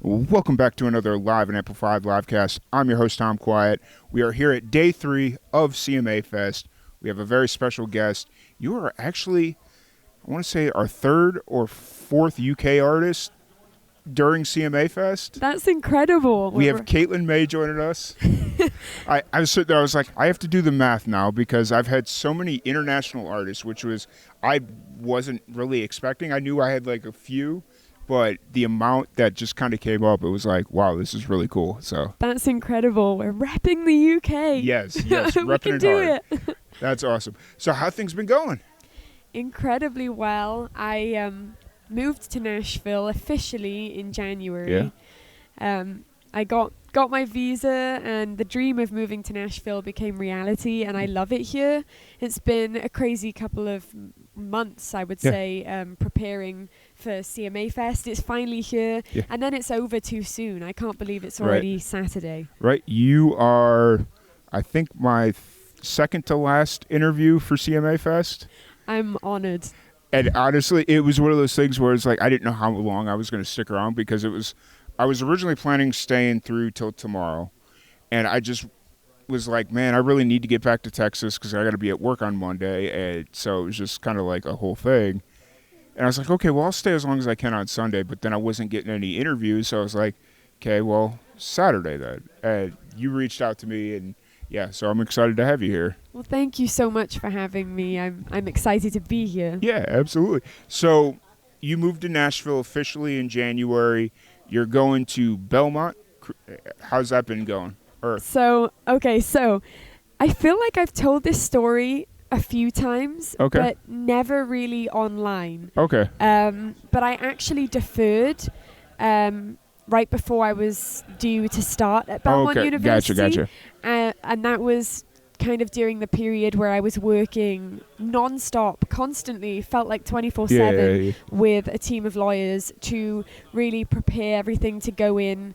Welcome back to another live and amplified livecast. I'm your host, Tom Quiet. We are here at day 3 of CMA Fest. We have a very special guest. You are actually, I want to say, our 3rd or 4th UK artist during CMA Fest. That's incredible. We have Caitlin Mae joining us. I was sitting there, I was like, I have to do the math now because I've had so many international artists, which was, I wasn't really expecting. I knew I had like a few. But the amount that just kind of came up, it was like, wow, this is really cool. So that's incredible. We're repping the UK. Yes, we repping can it do hard. it. That's awesome. So how things been going? Incredibly well. I moved to Nashville officially in January. I got my visa, and the dream of moving to Nashville became reality, and I love it here. It's been a crazy couple of months, I would say, preparing for CMA Fest. It's finally here, and then it's over too soon. I can't believe it's already Saturday. Right. You are, I think, my second to last interview for CMA Fest. I'm honored. And honestly, it was one of those things where it's like I didn't know how long I was going to stick around because I was originally planning staying through till tomorrow, and I just was like, man, I really need to get back to Texas because I got to be at work on Monday, and so it was just kind of like a whole thing. And I was like, okay, well, I'll stay as long as I can on Sunday, but then I wasn't getting any interviews, so I was like, okay, well, Saturday then. And you reached out to me, and yeah, so I'm excited to have you here. Well, thank you so much for having me. I'm excited to be here. Yeah, absolutely. So you moved to Nashville officially in January. You're going to Belmont. How's that been going? So I feel like I've told this story a few times, but never really online. Okay. But I actually deferred right before I was due to start at Belmont University. Gotcha. And that was kind of during the period where I was working non-stop, constantly, felt like 24/7 with a team of lawyers to really prepare everything to go in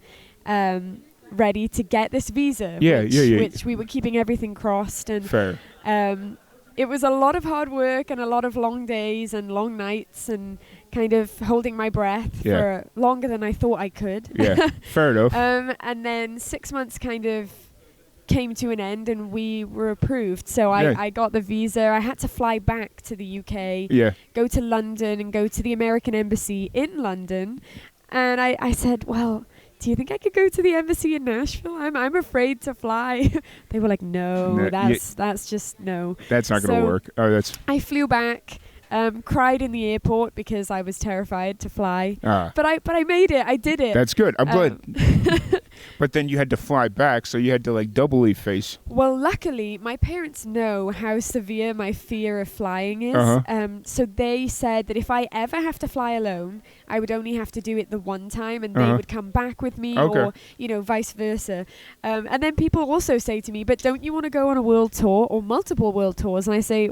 ready to get this visa, which we were keeping everything crossed. And fair. It was a lot of hard work and a lot of long days and long nights and kind of holding my breath for longer than I thought I could. Yeah, fair enough. And then 6 months kind of came to an end and we were approved. So I got the visa. I had to fly back to the UK, go to London and go to the American Embassy in London. And I said, well, do you think I could go to the embassy in Nashville? I'm afraid to fly. They were like, no, that's just no. That's not going to work. I flew back, cried in the airport because I was terrified to fly. But I made it. I did it. That's good. I'm glad. But then you had to fly back, so you had to like doubly face. Well, luckily, my parents know how severe my fear of flying is. So they said that if I ever have to fly alone, I would only have to do it the one time, and they would come back with me, or vice versa. And then people also say to me, "But don't you want to go on a world tour or multiple world tours?" And I say,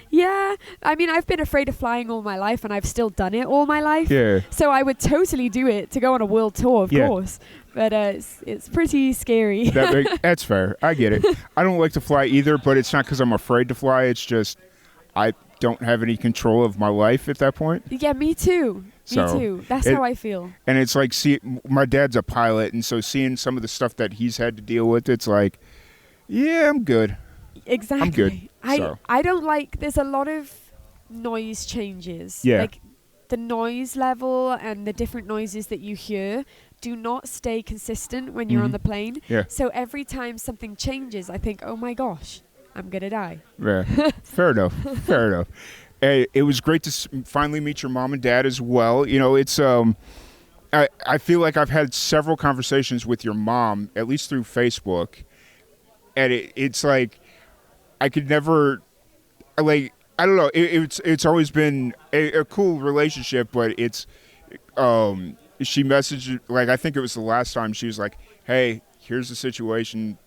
"Yeah. I mean, I've been afraid of flying all my life, and I've still done it all my life. Yeah. So I would totally do it to go on a world tour, of course." But it's pretty scary. That's fair. I get it. I don't like to fly either, but it's not because I'm afraid to fly. It's just I don't have any control of my life at that point. Yeah, me too. Me too. That's how I feel. And it's like, my dad's a pilot, and so seeing some of the stuff that he's had to deal with, it's like, yeah, I'm good. Exactly. I'm good. I don't like, there's a lot of noise changes. Yeah. Like the noise level and the different noises that you hear do not stay consistent when you're on the plane. Yeah. So every time something changes, I think, oh my gosh, I'm going to die. Yeah. Fair enough. Fair enough. It was great to finally meet your mom and dad as well. You know, it's I feel like I've had several conversations with your mom, at least through Facebook, and it's like I could never, like, I don't know. It's always been a cool relationship, but it's she messaged, like, I think it was the last time, she was like, hey, here's the situation,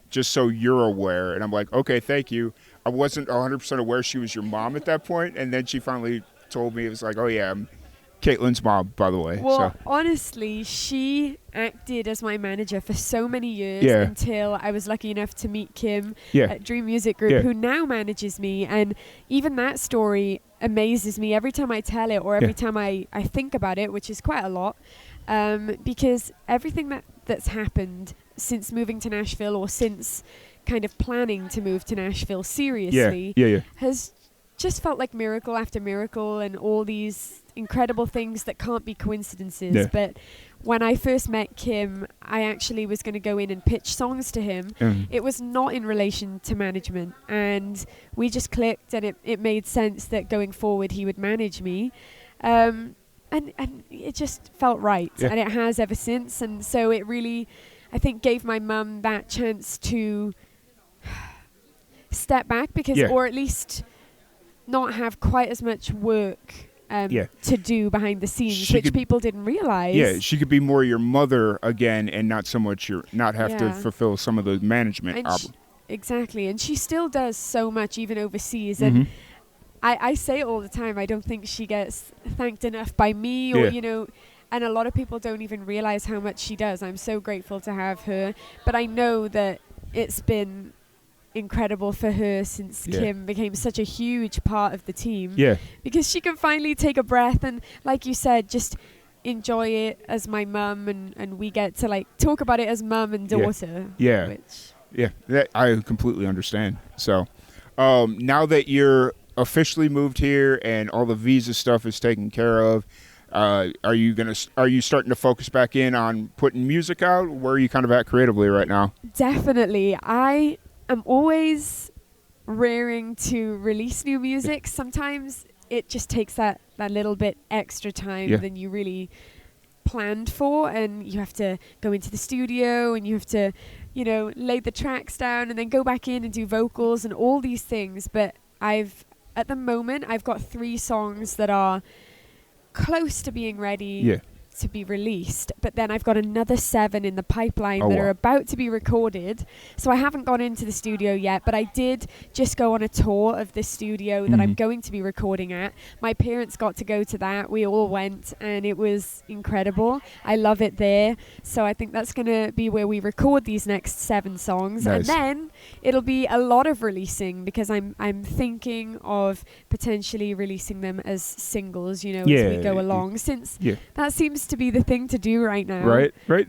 just so you're aware. And I'm like, okay, thank you. I wasn't 100% aware she was your mom at that point. And then she finally told me, it was like, oh, yeah, I'm Caitlin's mom, by the way. Well, honestly, she acted as my manager for so many years until I was lucky enough to meet Kim at Dream Music Group, who now manages me. And even that story amazes me every time I tell it or every time I think about it, which is quite a lot. because everything that's happened since moving to Nashville, or since kind of planning to move to Nashville seriously, has just felt like miracle after miracle, and all these incredible things that can't be coincidences. Yeah. But when I first met Kim, I actually was going to go in and pitch songs to him. It was not in relation to management, and we just clicked, and it made sense that going forward he would manage me. And it just felt right, and it has ever since. And so it really, I think, gave my mum that chance to step back, because, or at least not have quite as much work to do behind the scenes, which people didn't realize. Yeah, she could be more your mother again, and not so much not have to fulfill some of the management. Exactly, and she still does so much, even overseas. And I say it all the time, I don't think she gets thanked enough by me, or, and a lot of people don't even realize how much she does. I'm so grateful to have her, but I know that it's been incredible for her since Kim became such a huge part of the team, because she can finally take a breath and, like you said, just enjoy it as my mum, and we get to like talk about it as mum and daughter. That I completely understand. So now that you're officially moved here and all the visa stuff is taken care of, are you starting to focus back in on putting music out? Where are you kind of at creatively right now? Definitely. I'm always raring to release new music. Sometimes it just takes that little bit extra time than you really planned for, and you have to go into the studio, and you have to, lay the tracks down, and then go back in and do vocals and all these things. But at the moment, I've got 3 songs that are close to being ready to be released, but then I've got another 7 in the pipeline that are about to be recorded. So I haven't gone into the studio yet, but I did just go on a tour of the studio that I'm going to be recording at. My parents got to go to that. We all went, and it was incredible. I love it there. So I think that's going to be where we record these next 7 songs. Nice. And then it'll be a lot of releasing, because I'm thinking of potentially releasing them as singles, as we go along, since that seems to be the thing to do right now. Right.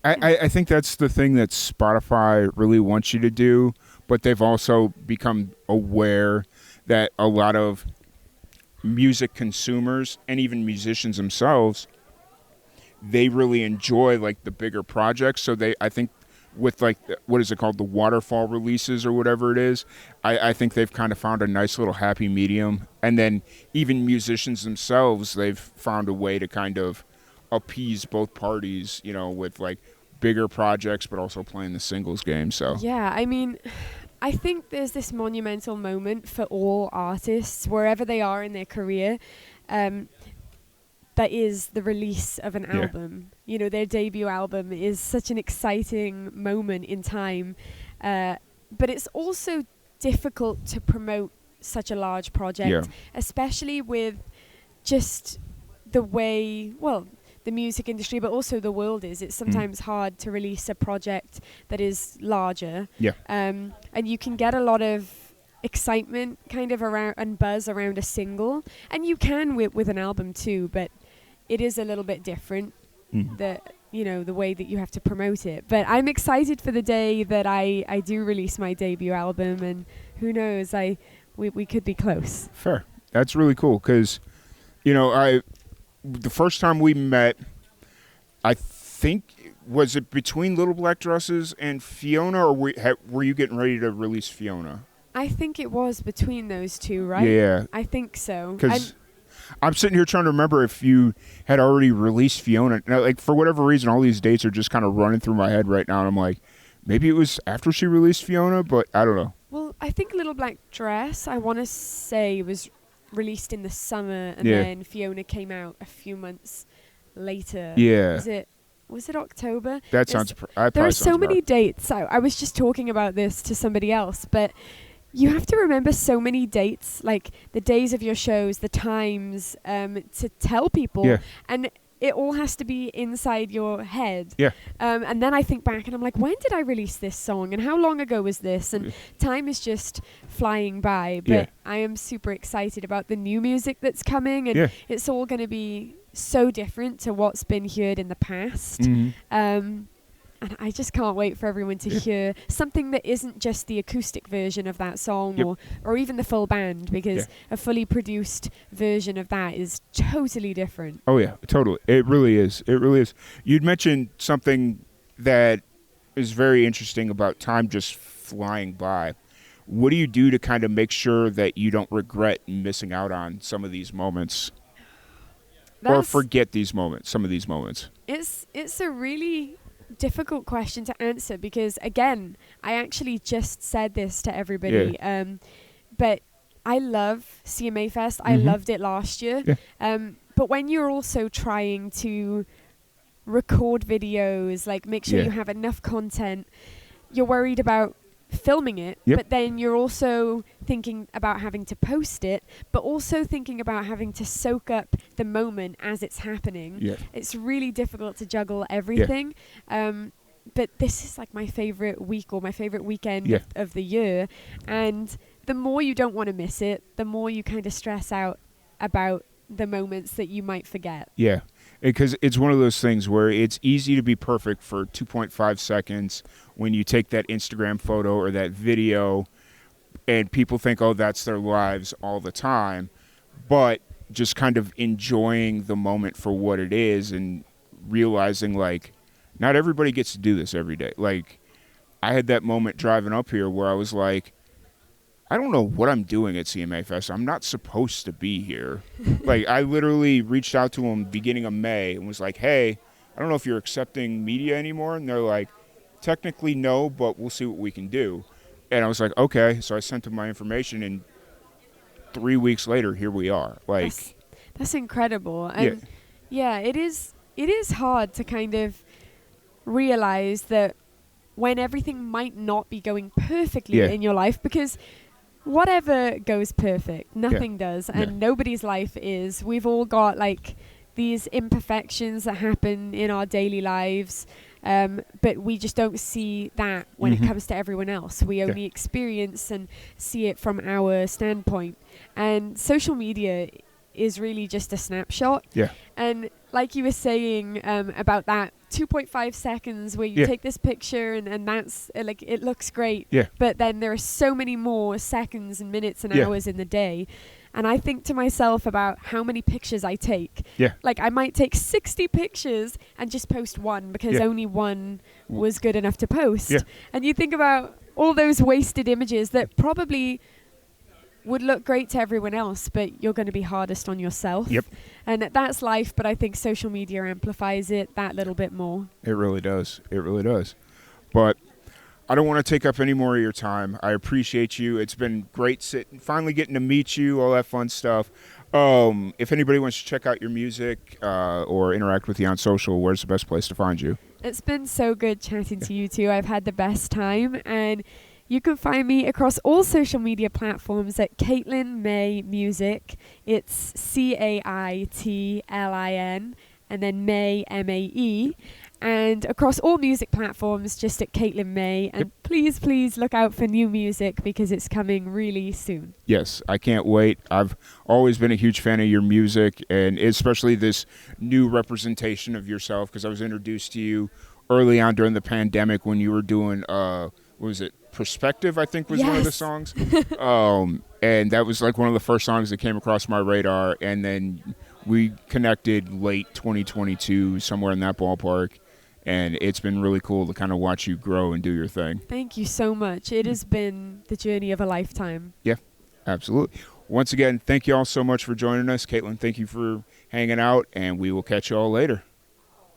I think that's the thing that Spotify really wants you to do, but they've also become aware that a lot of music consumers and even musicians themselves, they really enjoy like the bigger projects. So I think with like, what is it called? The waterfall releases or whatever it is. I think they've kind of found a nice little happy medium. And then even musicians themselves, they've found a way to kind of appease both parties, with like bigger projects, but also playing the singles game. So yeah, I mean, I think there's this monumental moment for all artists, wherever they are in their career, that is the release of an album. Their debut album is such an exciting moment in time, but it's also difficult to promote such a large project, especially with just the way, the music industry, but also the world is. It's sometimes hard to release a project that is larger. And you can get a lot of excitement kind of around and buzz around a single, and you can with an album too, but it is a little bit different, the way that you have to promote it. But I'm excited for the day that I do release my debut album, and who knows, we could be close. Fair. That's really cool, because the first time we met, I think, was it between Little Black Dresses and Fiona, or were you getting ready to release Fiona? I think it was between those two, right? Yeah. I think so. Because I'm sitting here trying to remember if you had already released Fiona. Now, like, for whatever reason, all these dates are just kind of running through my head right now, and I'm like, maybe it was after she released Fiona, but I don't know. Well, I think Little Black Dress, I want to say, was released in the summer, and then Fiona came out a few months later. Was it October? That sounds there are so many dates. I was just talking about this to somebody else, but you have to remember so many dates, like the days of your shows, the times, to tell people, and it all has to be inside your head. And then I think back and I'm like, when did I release this song, and how long ago was this? And time is just flying by. But I am super excited about the new music that's coming, and it's all going to be so different to what's been heard in the past. And I just can't wait for everyone to hear something that isn't just the acoustic version of that song or even the full band, because a fully produced version of that is totally different. Oh, yeah, totally. It really is. It really is. You'd mentioned something that is very interesting about time just flying by. What do you do to kind of make sure that you don't regret missing out on some of these moments? Or forget some of these moments? It's a really difficult question to answer, because again, I actually just said this to everybody, but I love CMA Fest. I loved it last year. But when you're also trying to record videos, like make sure you have enough content, you're worried about filming it, but then you're also thinking about having to post it, but also thinking about having to soak up the moment as it's happening. It's really difficult to juggle everything. But this is like my favorite week or my favorite weekend of the year, and the more you don't want to miss it, the more you kind of stress out about the moments that you might forget. Because it's one of those things where it's easy to be perfect for 2.5 seconds when you take that Instagram photo or that video, and people think, oh, that's their lives all the time. But just kind of enjoying the moment for what it is and realizing, like, not everybody gets to do this every day. Like, I had that moment driving up here where I was like, I don't know what I'm doing at CMA Fest. I'm not supposed to be here. Like, I literally reached out to them beginning of May and was like, hey, I don't know if you're accepting media anymore. And they're like, technically no, but we'll see what we can do. And I was like, okay. So I sent them my information, and 3 weeks later, here we are. Like, that's incredible. And it is hard to kind of realize that when everything might not be going perfectly in your life, because whatever goes perfect, nothing does, and nobody's life is. We've all got like these imperfections that happen in our daily lives, but we just don't see that when it comes to everyone else. We only experience and see it from our standpoint, and social media is really just a snapshot. And like you were saying about that 2.5 seconds where you take this picture and that's like, it looks great, but then there are so many more seconds and minutes and hours in the day. And I think to myself about how many pictures I take. Like, I might take 60 pictures and just post one because only one was good enough to post. And you think about all those wasted images that probably would look great to everyone else, but you're going to be hardest on yourself. And that's life, but I think social media amplifies it that little bit more. It really does. It really does. But I don't want to take up any more of your time. I appreciate you. It's been great finally getting to meet you, all that fun stuff. If anybody wants to check out your music or interact with you on social, where's the best place to find you? It's been so good chatting to you two. I've had the best time, and you can find me across all social media platforms at Caitlin Mae Music. It's Caitlin and then Mae, Mae. And across all music platforms, just at Caitlin Mae. And please, please look out for new music because it's coming really soon. Yes, I can't wait. I've always been a huge fan of your music, and especially this new representation of yourself, because I was introduced to you early on during the pandemic when you were doing, what was it? Perspective, I think, was one of the songs. And that was like one of the first songs that came across my radar. And then we connected late 2022, somewhere in that ballpark. And it's been really cool to kind of watch you grow and do your thing. Thank you so much. It has been the journey of a lifetime. Yeah, absolutely. Once again, thank you all so much for joining us. Caitlin, thank you for hanging out, and we will catch you all later.